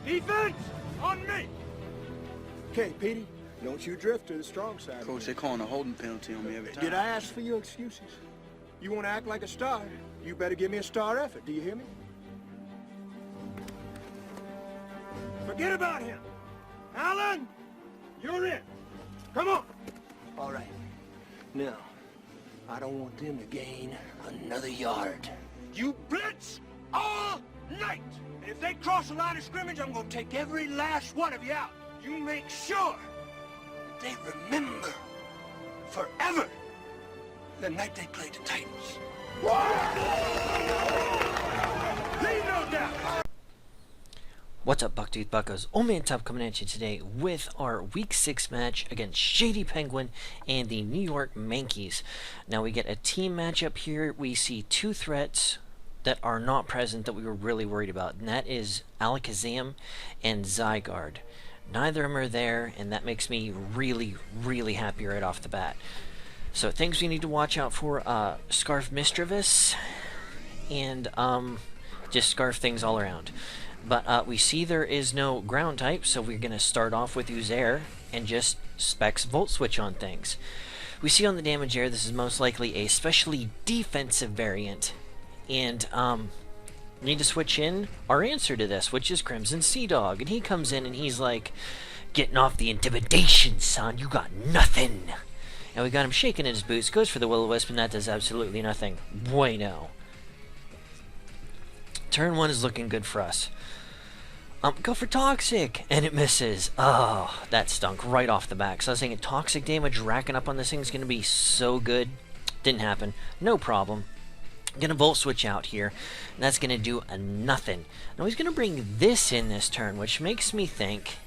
Defense on me. Okay, Petey, don't you drift to the strong side. Coach, they're calling a holding penalty on me every time. Did I ask for your excuses? You want to act like a star? You better give me a star effort. Do you hear me? Forget about him. Alan, you're in. Come on. All right. Now, I don't want them to gain another yard. You blitz all night. And if they cross the line of scrimmage, I'm going to take every last one of you out. You make sure that they remember forever the night they played the Titans. Leave no doubt. What's up, Bucktooth Buckos? Oldmantup coming at you today with our Week 6 match against Shady Penguin and the New York Mankeys. Now we get a team matchup here. We see two threats that are not present that we were really worried about, and that is Alakazam and Zygarde. Neither of them are there, and that makes me really, really happy right off the bat. So things we need to watch out for, Scarf Mischievous, and just Scarf things all around. But we see there is no ground type, so we're going to start off with Uzair and just Specs Volt Switch on things. We see on the damage area this is most likely a specially defensive variant, and need to switch in our answer to this, which is Crimson Sea Dog. And he comes in and he's like, "Getting off the intimidation, son, you got nothing." And we got him shaking in his boots, goes for the Will-O-Wisp, and that does absolutely nothing. Bueno. Turn 1 is looking good for us. Go for Toxic, and it misses. Oh, that stunk right off the bat. So I was thinking Toxic damage racking up on this thing is going to be so good. Didn't happen. No problem. Gonna Volt Switch out here, and that's gonna do a nothing. Now he's gonna bring this in this turn, which makes me think,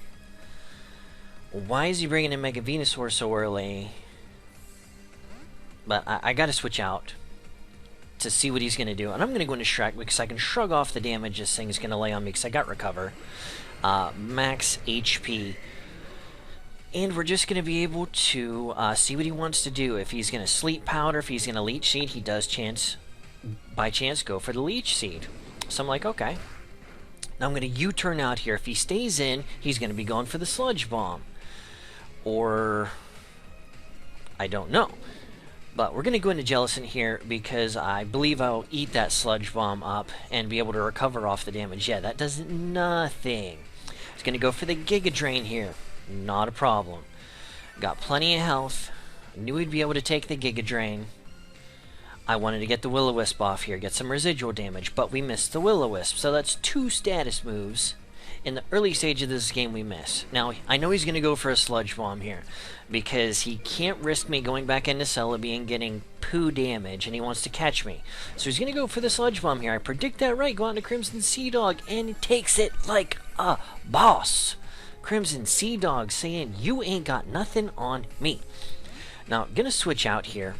why is he bringing in Mega Venusaur so early? But I gotta switch out to see what he's gonna do, and I'm gonna go into Shrek because I can shrug off the damage this thing is gonna lay on me because I got Recover, max HP. And we're just going to be able to see what he wants to do. If he's going to Sleep Powder, if he's going to Leech Seed, he does by chance go for the Leech Seed. So I'm like, okay. Now I'm going to U-turn out here. If he stays in, he's going to be going for the Sludge Bomb. Or I don't know. But we're going to go into Jellicent here because I believe I'll eat that Sludge Bomb up and be able to recover off the damage. Yeah, that does nothing. He's going to go for the Giga Drain here. Not a problem. Got plenty of health. Knew he'd be able to take the Giga Drain. I wanted to get the Will-O-Wisp off here, get some residual damage, but we missed the Will-O-Wisp. So that's 2 status moves in the early stage of this game we miss. Now, I know he's going to go for a Sludge Bomb here because he can't risk me going back into Celebi and getting poo damage, and he wants to catch me. So he's going to go for the Sludge Bomb here. I predict that right. Go out to Crimson Sea Dog, and he takes it like a boss. Crimson Sea Dog saying, "You ain't got nothing on me." Now, I'm going to switch out here,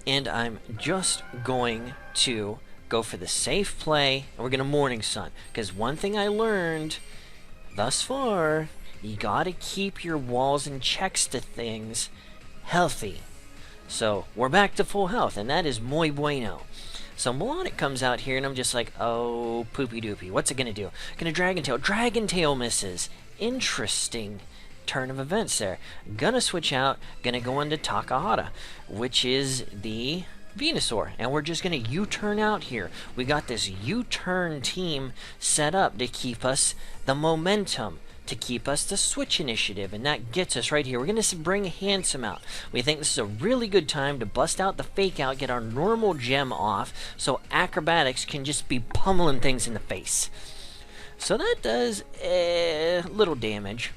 and I'm just going to go for the safe play, and we're going to Morning Sun. Because one thing I learned thus far, you got to keep your walls and checks to things healthy. So, we're back to full health, and that is muy bueno. So Melodic comes out here, and I'm just like, oh, poopy doopy. What's it going to do? Going to Dragon Tail. Dragon Tail misses. Interesting turn of events there. Gonna switch out. Gonna go into Takahata, which is the Venusaur. And we're just going to U-turn out here. We got this U-turn team set up to keep us the momentum, to keep us the Switch initiative, and that gets us right here. We're going to bring Handsome out. We think this is a really good time to bust out the Fake Out, get our normal gem off, so Acrobatics can just be pummeling things in the face. So that does a little damage.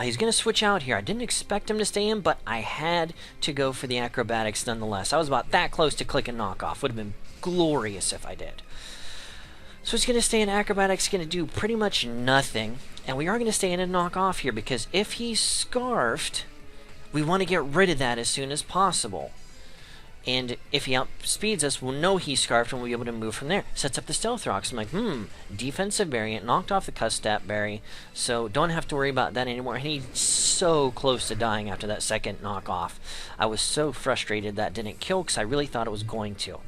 He's going to switch out here. I didn't expect him to stay in, but I had to go for the Acrobatics nonetheless. I was about that close to clicking Knockoff. Would have been glorious if I did. So he's going to stay in Acrobatics, going to do pretty much nothing. And we are going to stay in a Knockoff here, because if he's Scarfed, we want to get rid of that as soon as possible. And if he outspeeds us, we'll know he's Scarfed and we'll be able to move from there. Sets up the Stealth Rocks. I'm like, defensive variant, knocked off the Custap Berry, so don't have to worry about that anymore. And he's so close to dying after that second knockoff. I was so frustrated that didn't kill because I really thought it was going to.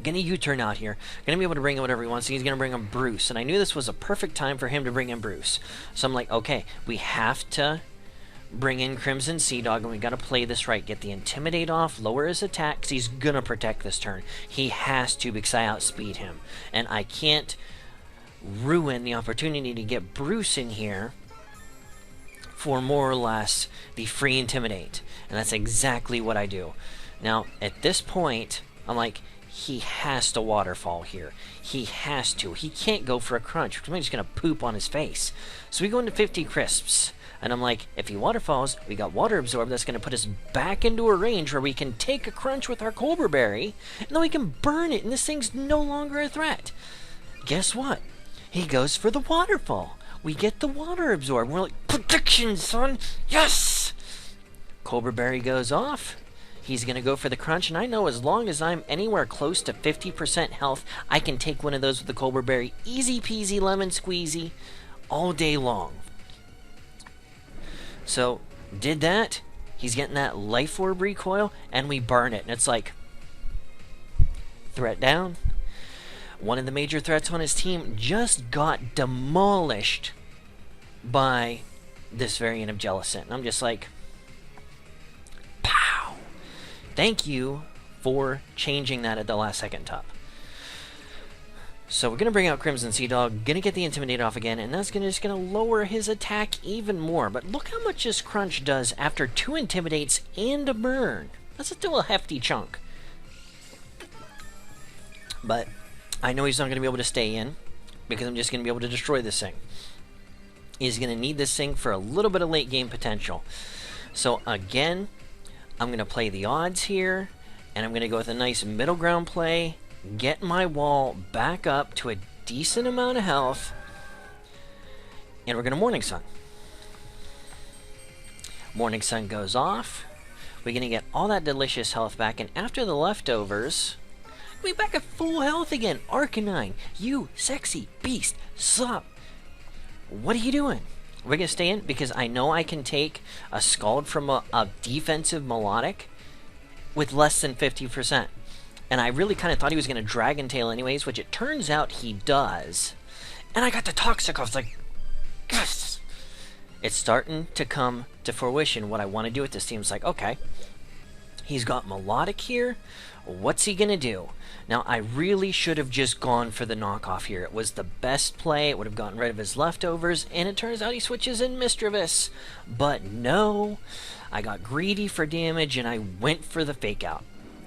Gonna U-turn out here. Gonna be able to bring in whatever he wants. He's gonna bring in Bruce. And I knew this was a perfect time for him to bring in Bruce. So I'm like, okay, we have to bring in Crimson Sea Dog, and we gotta play this right. Get the Intimidate off, lower his attack, because he's gonna protect this turn. He has to, because I outspeed him. And I can't ruin the opportunity to get Bruce in here for more or less the free Intimidate. And that's exactly what I do. Now, at this point, I'm like, he has to waterfall here. He has to. He can't go for a crunch, because I'm just going to poop on his face. So we go into 50 crisps. And I'm like, if he waterfalls, we got Water Absorb. That's going to put us back into a range where we can take a crunch with our Cobra Berry. And then we can burn it, and this thing's no longer a threat. Guess what? He goes for the waterfall. We get the Water Absorb. We're like, protection, son! Yes! Cobra Berry goes off. He's going to go for the crunch, and I know as long as I'm anywhere close to 50% health, I can take one of those with the Cobra Berry. Easy peasy lemon squeezy all day long. So, did that. He's getting that Life Orb recoil, and we burn it. And it's like, threat down. One of the major threats on his team just got demolished by this variant of Jellicent. And I'm just like, pow! Thank you for changing that at the last second, Top. So we're going to bring out Crimson Sea Dog, going to get the Intimidate off again, and that's just going to lower his attack even more. But look how much this crunch does after 2 Intimidates and a burn. That's still a hefty chunk. But I know he's not going to be able to stay in, because I'm just going to be able to destroy this thing. He's going to need this thing for a little bit of late game potential. So again, I'm going to play the odds here, and I'm going to go with a nice middle ground play, get my wall back up to a decent amount of health, and we're going to Morning Sun. Morning Sun goes off. We're going to get all that delicious health back, and after the leftovers, we're back at full health again. Arcanine, you sexy beast, sup? What are you doing? We're going to stay in because I know I can take a Scald from a defensive Melodic with less than 50%. And I really kind of thought he was going to Dragon Tail anyways, which it turns out he does. And I got the Toxic. I was like, yes! It's starting to come to fruition what I want to do with this team. It's like, okay, he's got Melodic here. What's he going to do? Now, I really should have just gone for the knockoff here. It was the best play. It would have gotten rid of his leftovers. And it turns out he switches in Mischievous. But no, I got greedy for damage and I went for the Fake Out.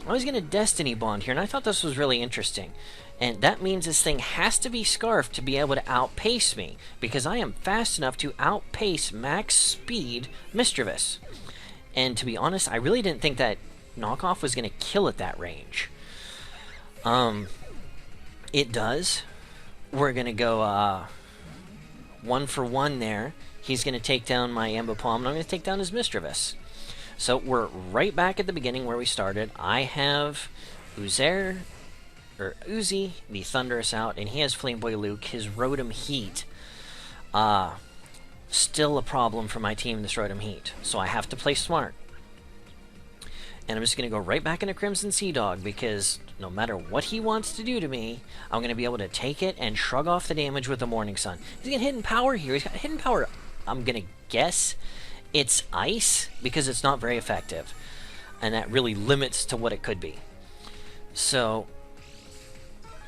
I was going to Destiny Bond here, and I thought this was really interesting. And that means this thing has to be Scarfed to be able to outpace me, because I am fast enough to outpace max speed Mischievous. And to be honest, I really didn't think that knockoff was going to kill at that range. It does. We're going to go 1 for 1 there. He's going to take down my Ambipom, and I'm going to take down his Mischievous. So we're right back at the beginning where we started. I have Uzi, the Thunderous out, and he has Flameboy Luke. His Rotom Heat, still a problem for my team, this Rotom Heat. So I have to play smart. And I'm just going to go right back into Crimson Sea Dog, because no matter what he wants to do to me, I'm going to be able to take it and shrug off the damage with the Morning Sun. He's got Hidden Power here. He's got Hidden Power, I'm going to guess it's Ice, because it's not very effective. And that really limits to what it could be. So,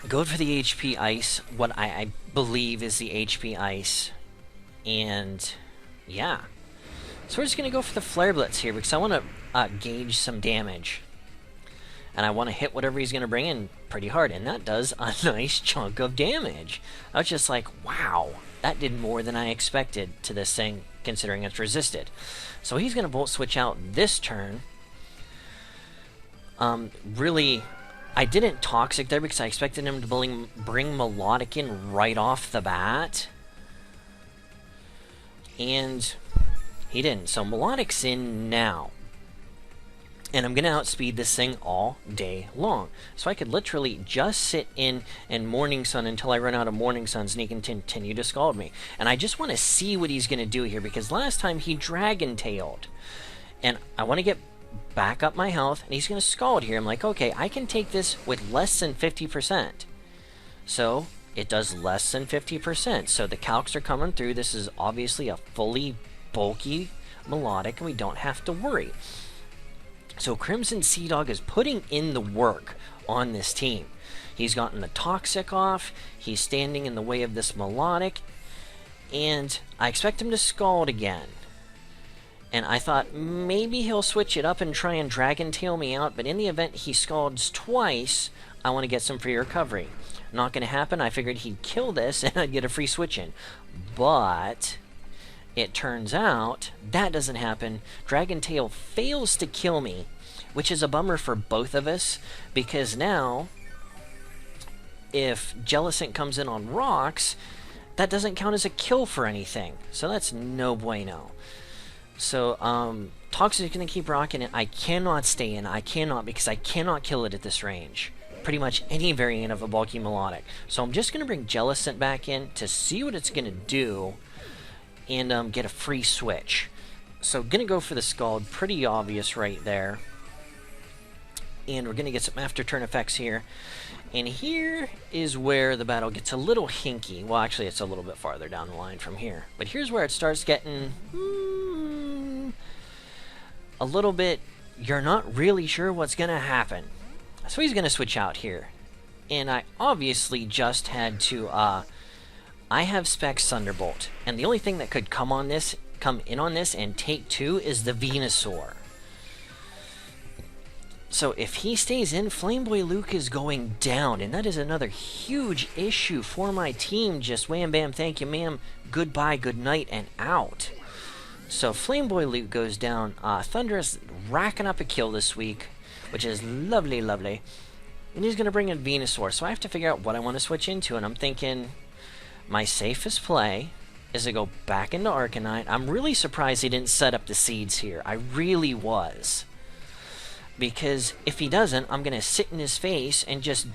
go for the HP Ice, what I believe is the HP Ice. And, yeah. So we're just going to go for the Flare Blitz here, because I want to gauge some damage. And I want to hit whatever he's going to bring in pretty hard. And that does a nice chunk of damage. I was just like, wow, that did more than I expected to this thing, considering it's resisted. So he's going to Volt Switch out this turn. Really, I didn't Toxic there because I expected him to bring Melodic in right off the bat. And he didn't. So Melodic's in now. And I'm going to outspeed this thing all day long. So I could literally just sit in and Morning Sun until I run out of Morning Suns and he can continue to Scald me. And I just want to see what he's going to do here, because last time he Dragon Tailed. And I want to get back up my health, and he's going to scald here. I'm like, okay, I can take this with less than 50%. So it does less than 50%. So the calcs are coming through. This is obviously a fully bulky melodic, and we don't have to worry. So Crimson Sea Dog is putting in the work on this team. He's gotten the toxic off. He's standing in the way of this melodic. And I expect him to scald again. And I thought maybe he'll switch it up and try and Dragon Tail me out. But in the event he scalds twice, I want to get some free recovery. Not going to happen. I figured he'd kill this and I'd get a free switch in. But it turns out that doesn't happen. Dragon Tail fails to kill me, which is a bummer for both of us, because now if Jellicent comes in on rocks, that doesn't count as a kill for anything. So that's no bueno. So Toxic is going to keep rocking it. I cannot stay in. I cannot, because I cannot kill it at this range. Pretty much any variant of a bulky melodic. So I'm just going to bring Jellicent back in to see what it's going to do and get a free switch. So going to go for the Scald. Pretty obvious right there. And we're going to get some after turn effects here. And here is where the battle gets a little hinky. Well, actually, it's a little bit farther down the line from here. But here's where it starts getting a little bit, you're not really sure what's going to happen. So he's going to switch out here. And I obviously just had to, I have Specs Thunderbolt. And the only thing that could come in on this and take two is the Venusaur. So if he stays in, Flameboy Luke is going down, and that is another huge issue for my team. Just wham bam, thank you ma'am, goodbye, good night, and out. So Flameboy Luke goes down. Thunderous racking up a kill this week, which is lovely, lovely. And he's going to bring in Venusaur, so I have to figure out what I want to switch into, and I'm thinking my safest play is to go back into Arcanine. I'm really surprised he didn't set up the seeds here. I really was. Because if he doesn't, I'm going to sit in his face and just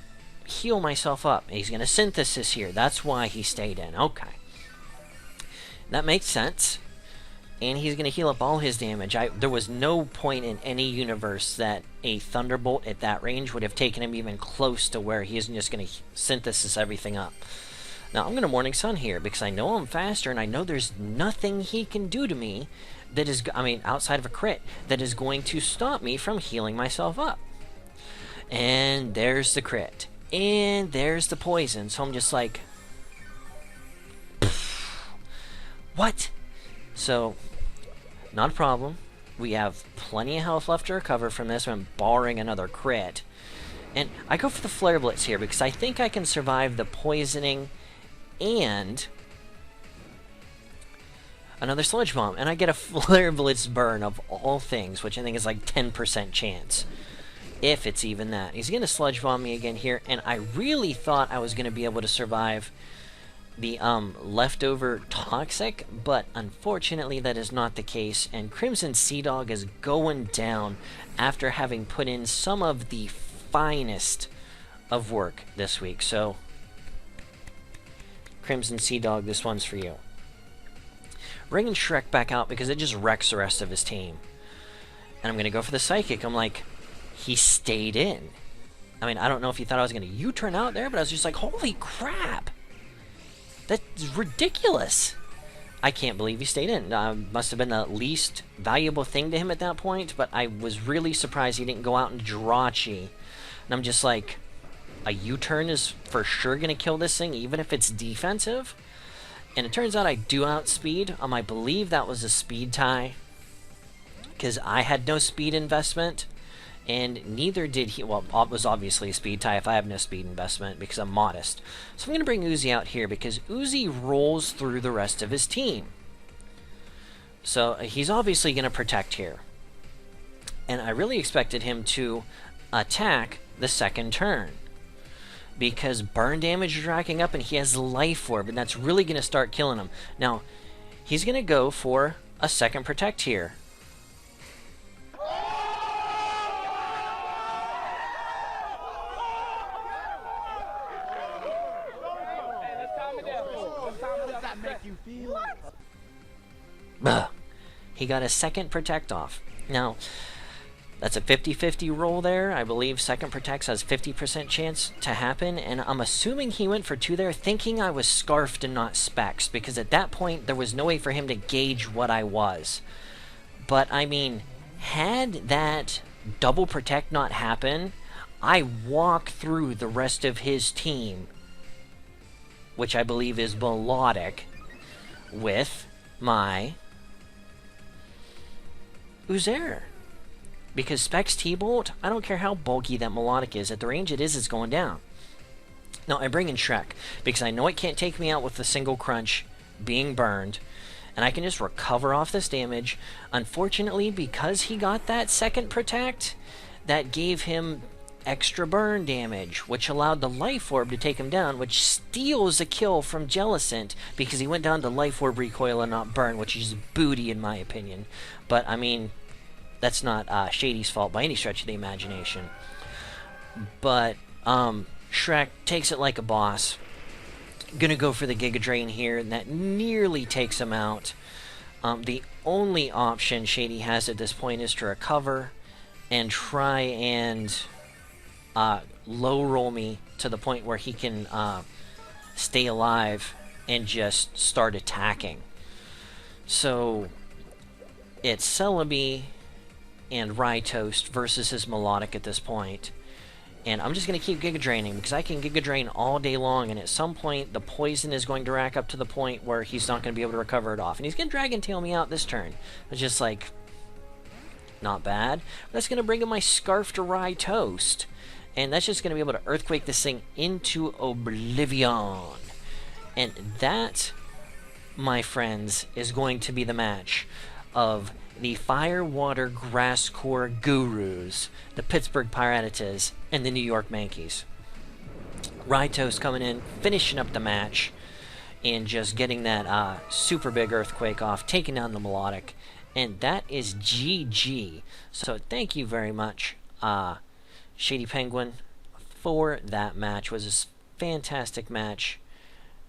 heal myself up. He's going to Synthesis here. That's why he stayed in. Okay. That makes sense. And he's going to heal up all his damage. There was no point in any universe that a Thunderbolt at that range would have taken him even close to where he isn't just going to Synthesis everything up. Now, I'm going to Morning Sun here because I know I'm faster and I know there's nothing he can do to me that is, outside of a crit, that is going to stop me from healing myself up. And there's the crit. And there's the poison. So I'm just like, what? So, not a problem. We have plenty of health left to recover from this when barring another crit. And I go for the Flare Blitz here because I think I can survive the poisoning and another Sludge Bomb, and I get a Flare Blitz burn of all things, which I think is like 10% chance, if it's even that. He's going to Sludge Bomb me again here, and I really thought I was going to be able to survive the leftover Toxic, but unfortunately that is not the case, and Crimson Sea Dog is going down after having put in some of the finest of work this week. So, Crimson Sea Dog, this one's for you. Bringing Shrek back out because it just wrecks the rest of his team. And I'm going to go for the Psychic. I'm like, he stayed in. I don't know if he thought I was going to U-turn out there, but I was just like, holy crap. That's ridiculous. I can't believe he stayed in. Must have been the least valuable thing to him at that point, but I was really surprised he didn't go out and Jirachi. And I'm just like, a U-turn is for sure going to kill this thing, even if it's defensive. And it turns out I do outspeed. I believe that was a speed tie, because I had no speed investment, and neither did he. Well, it was obviously a speed tie if I have no speed investment, because I'm modest. So I'm going to bring Uzi out here, because Uzi rolls through the rest of his team. So he's obviously going to protect here. And I really expected him to attack the second turn, because burn damage is racking up and he has Life Orb, and that's really going to start killing him. Now, he's going to go for a second Protect here. He got a second Protect off. Now, That's a 50-50 roll there. I believe second protects has 50% chance to happen, and I'm assuming he went for 2 there, thinking I was scarfed and not specs, because at that point there was no way for him to gauge what I was. But I mean, had that double protect not happen, I walk through the rest of his team, which I believe is melodic, with my Uzair. Because Specs T-Bolt, I don't care how bulky that melodic is, at the range it is, it's going down. Now, I bring in Shrek, because I know it can't take me out with a single crunch being burned, and I can just recover off this damage. Unfortunately, because he got that second protect, that gave him extra burn damage, which allowed the Life Orb to take him down, which steals a kill from Jellicent, because he went down to Life Orb recoil and not burn, which is booty in my opinion. But, I mean, that's not Shady's fault by any stretch of the imagination. But Shrek takes it like a boss. Gonna go for the Giga Drain here, and that nearly takes him out. The only option Shady has at this point is to recover and try and low roll me to the point where he can stay alive and just start attacking. So it's Celebi and Rye Toast versus his Melodic at this point. And I'm just going to keep Giga Draining, because I can Giga Drain all day long, and at some point the poison is going to rack up to the point where he's not going to be able to recover it off. And he's going to Dragon Tail me out this turn. It's just like, not bad. That's going to bring in my Scarf to Rye Toast. And that's just going to be able to Earthquake this thing into oblivion. And that, my friends, is going to be the match of the Fire, Water, Grass Core Gurus, the Pittsburgh Pirattatas, and the New York Mankeys. Rye Toast coming in, finishing up the match, and just getting that super big Earthquake off, taking down the Melodic. And that is GG. So thank you very much, Shady Penguin, for that match. It was a fantastic match,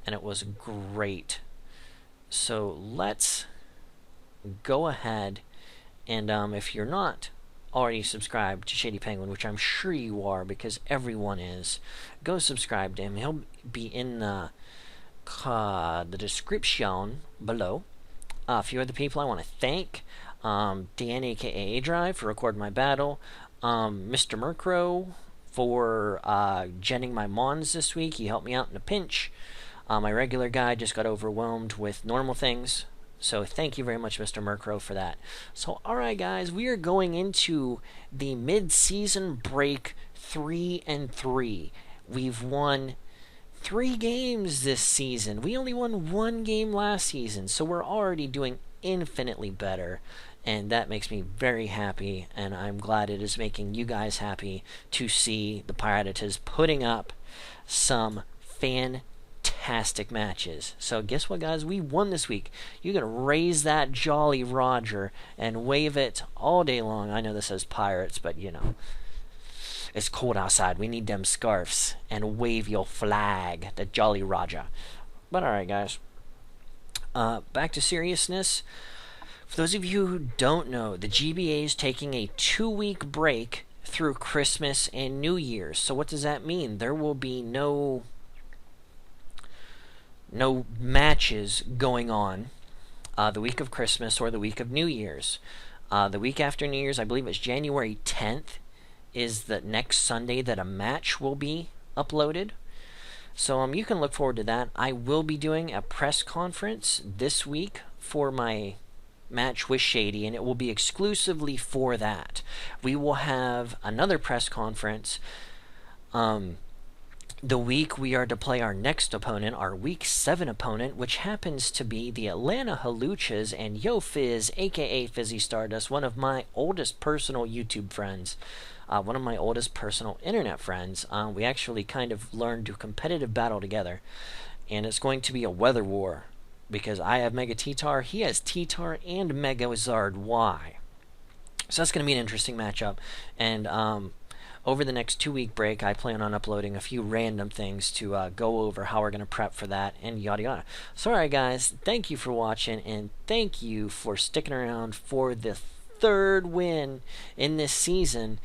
and it was great. So let's go ahead and if you're not already subscribed to Shady Penguin, which I'm sure you are because everyone is, go subscribe to him. He'll be in the description below. A few other people I want to thank: Dan aka Drive for recording my battle, Mr. Murkrow for genning my Mons this week. He helped me out in a pinch. My regular guy just got overwhelmed with normal things. So thank you very much, Mr. Murkrow, for that. So, alright guys, we are going into the mid-season break 3-3. We've won 3 games this season. We only won 1 game last season, so we're already doing infinitely better. And that makes me very happy, and I'm glad it is making you guys happy to see the Pirattatas putting up some fantastic matches. So guess what, guys? We won this week. You're going to raise that Jolly Roger and wave it all day long. I know this says Pirates, but you know, it's cold outside. We need them scarves. And wave your flag, the Jolly Roger. But alright, guys. Back to seriousness. For those of you who don't know, the GBA is taking a 2-week break through Christmas and New Year's. So what does that mean? There will be no matches going on the week of Christmas or the week of New Year's. The week after New Year's, I believe it's January 10th, is the next Sunday that a match will be uploaded. So you can look forward to that. I will be doing a press conference this week for my match with Shady, and it will be exclusively for that. We will have another press conference the week we are to play our next opponent, our Week 7 opponent, which happens to be the Atlanta Haluchas and Yo Fizz, aka Fizzy Stardust, one of my oldest personal YouTube friends, one of my oldest personal internet friends. We actually kind of learned to competitive battle together, and it's going to be a weather war, because I have Mega T-Tar, he has T-Tar and Mega Zard Y. So that's going to be an interesting matchup, and over the next 2-week break, I plan on uploading a few random things to go over how we're going to prep for that, and yada yada. So alright guys, thank you for watching, and thank you for sticking around for the 3rd win in this season,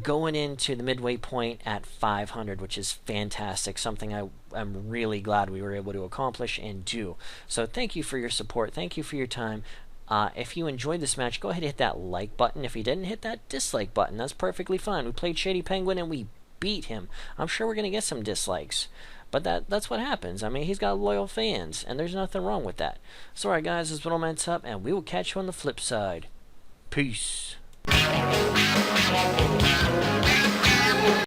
going into the midway point at 500, which is fantastic. Something I'm really glad we were able to accomplish and do. So thank you for your support. Thank you for your time. If you enjoyed this match, go ahead and hit that like button. If you didn't, hit that dislike button. That's perfectly fine. We played Shady Penguin and we beat him. I'm sure we're going to get some dislikes. But that's what happens. I mean, he's got loyal fans, and there's nothing wrong with that. So, alright guys, this is Oldmantup, and we will catch you on the flip side. Peace.